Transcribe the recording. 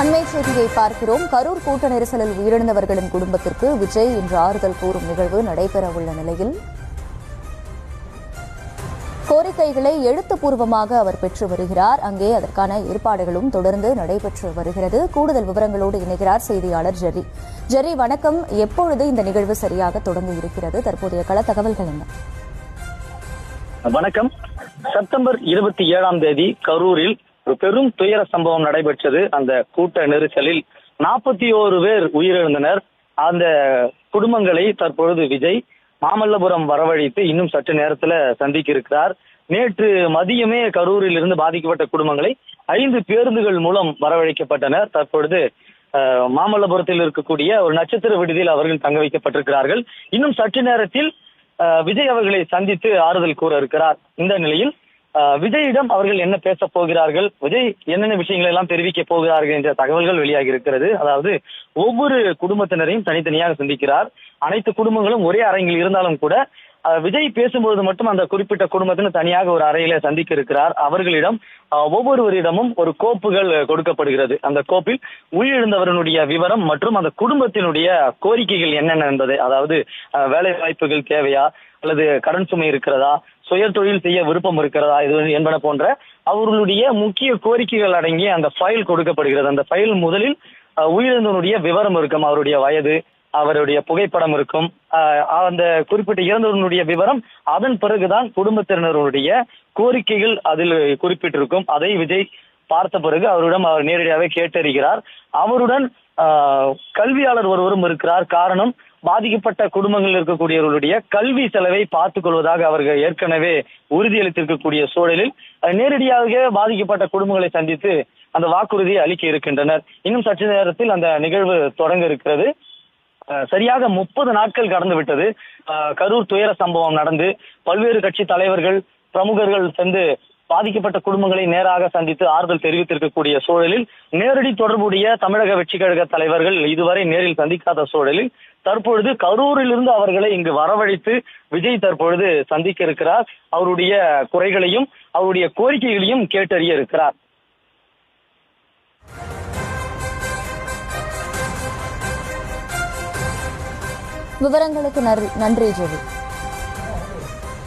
அண்மை செய்தியை பார்க்கிறோம். கரூர் கூட்ட நெரிசலில் உயிரிழந்தவர்களின் குடும்பத்திற்கு விஜய் இன்று ஆறுதல் கூறும் நிகழ்வு நடைபெறவுள்ள நிலையில் கோரிக்கைகளை எழுத்துப்பூர்வமாக அவர் பெற்று வருகிறார். அங்கே அதற்கான ஏற்பாடுகளும் தொடர்ந்து நடைபெற்று வருகிறது. கூடுதல் விவரங்களோடு இணைகிறார் செய்தியாளர் ஜெர்ரி. ஜெர்ரி, வணக்கம். எப்பொழுது இந்த நிகழ்வு சரியாக தொடங்க இருக்கிறது? தற்போதைய கள தகவல்கள் என்ன? வணக்கம். செப்டம்பர் 27ஆம் தேதி கரூரில் ஒரு பெரும் துயர சம்பவம் நடைபெற்றது. அந்த கூட்ட நெரிசலில் 41 பேர் உயிரிழந்தனர். அந்த குடும்பங்களை தற்பொழுது விஜய் மாமல்லபுரம் வரவழைத்து இன்னும் சற்று நேரத்துல சந்திக்க இருக்கிறார். நேற்று மதியமே கரூரில் இருந்து பாதிக்கப்பட்ட குடும்பங்களை 5 பேருந்துகள் மூலம் வரவழைக்கப்பட்டனர். தற்பொழுது மாமல்லபுரத்தில் இருக்கக்கூடிய ஒரு நட்சத்திர விடுதியில் அவர்கள் தங்க வைக்கப்பட்டிருக்கிறார்கள். இன்னும் சற்று நேரத்தில் விஜய் அவர்களை சந்தித்து ஆறுதல் கூற இருக்கிறார். இந்த நிலையில் விஜயிடம் அவர்கள் என்ன பேச போகிறார்கள், விஜய் என்னென்ன விஷயங்கள் எல்லாம் தெரிவிக்க போகிறார்கள் என்ற தகவல்கள் வெளியாகி இருக்கிறது. அதாவது ஒவ்வொரு குடும்பத்தினரையும் தனித்தனியாக சந்திக்கிறார். அனைத்து குடும்பங்களும் ஒரே அரங்கில் இருந்தாலும் கூட விஜய் பேசும்போது மட்டும் அந்த குறிப்பிட்ட குடும்பத்தினர் தனியாக ஒரு அறையில சந்திக்க இருக்கிறார். அவர்களிடம் ஒவ்வொருவரிடமும் ஒரு கோப்புகள் கொடுக்கப்படுகிறது. அந்த கோப்பில் உயிரிழந்தவர்களுடைய விவரம் மற்றும் அந்த குடும்பத்தினுடைய கோரிக்கைகள் என்னென்ன என்பதை, அதாவது வேலை வாய்ப்புகள் தேவையா, அல்லது கடன் சுமை இருக்கிறதா, சுய தொழில் செய்ய விருப்பம் இருக்கிறதா, இது என்பன போன்ற அவர்களுடைய முக்கிய கோரிக்கைகள் அடங்கிய அந்த ஃபைல் கொடுக்கப்படுகிறது. அந்த ஃபைல் முதலில் உயிரிழந்தவனுடைய விவரம் இருக்கும், அவருடைய வயது, அவருடைய புகைப்படம் இருக்கும், அந்த குறிப்பிட்ட இறந்தவர்களுடைய விவரம். அதன் பிறகுதான் குடும்பத்தினருடைய கோரிக்கைகள் அதில் குறிப்பிட்டிருக்கும். அதை விஜய் பார்த்த பிறகு அவரிடம் அவர் நேரடியாகவே கேட்டறிகிறார். அவருடன் கல்வியாளர் ஒருவரும் இருக்கிறார். காரணம், பாதிக்கப்பட்ட குடும்பங்களில் இருக்கக்கூடியவர்களுடைய கல்வி செலவை பார்த்துக் கொள்வதாக அவர்கள் ஏற்கனவே உறுதியளித்திருக்கக்கூடிய சூழலில் நேரடியாக பாதிக்கப்பட்ட குடும்பங்களை சந்தித்து அந்த வாக்குறுதியை அளிக்க இருக்கின்றனர். இன்னும் சற்று நேரத்தில் அந்த நிகழ்வு தொடங்க இருக்கிறது. சரியாக 30 நாட்கள் கடந்து விட்டது. கரூர் துயர சம்பவம் நடந்து பல்வேறு கட்சி தலைவர்கள், பிரமுகர்கள் சென்று பாதிக்கப்பட்ட குடும்பங்களை நேராக சந்தித்து ஆறுதல் தெரிவித்திருக்கக்கூடிய சூழலில் நேரடி தொடர்புடைய தமிழக வெற்றி கழக தலைவர்கள் இதுவரை நேரில் சந்திக்காத சூழலில் தற்பொழுது கரூரில் இருந்து அவர்களை இங்கு வரவழைத்து விஜய் தற்பொழுது சந்திக்க இருக்கிறார். அவருடைய குறைகளையும் அவருடைய கோரிக்கைகளையும் கேட்டறிய இருக்கிறார். விவரங்களுக்கு நன்றி ஜெர்ரி.